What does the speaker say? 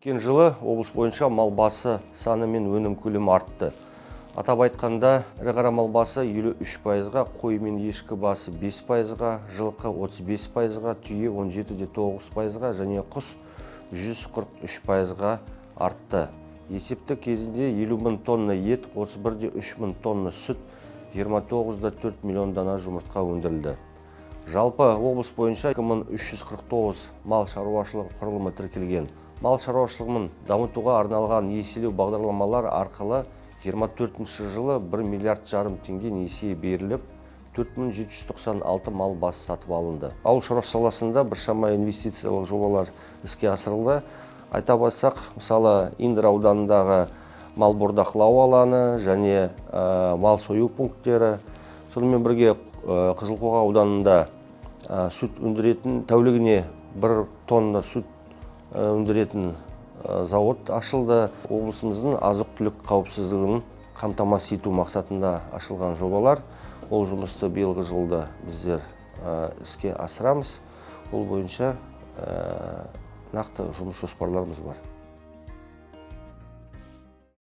Өткен жылы облыс бойынша мал басы саны мен өнім көлемі артты. Атап айтқанда, ірі қара мал басы 53%-ға, қой мен ешкі басы 5%-ға, жылқы 35%-ға, түйе 17,9%-ға және құс 143%-ға артты. Есепті кезінде 50 мың тонна ет, 31,3 мың тонна сүт, 29,4 миллион дана жұмыртқа өндірілді. Жалпы облыс бойынша 2349 мал шаруашылығы құрылымы тіркелген. Мал шаруашылығын дамытуға арналған несиелеу бағдарламалар арқылы 24 жылы 1,5 миллиард теңге несие беріліп, 4796 мал басы сатып алынды. Ауыл шаруашылығы саласында біршама инвестициялық жобалар іске асырылды. Айтап айтсақ, мысалы, Индер ауданындағы мал бордақылау алаңы және мал сою пункттері, сонымен бірге Қызылқоға ауданында сүт өндіретін, тәулігіне 1 тонна сүт өндіретін зауыт ашылды. Облысымыздың азық-түлік қауіпсіздігін қамтамасыз ету мақсатында ашылған жобалар. Ол жұмысты биылғы жылда біздер іске асырамыз. Ол бойынша нақты жұмыс жоспарларымыз бар.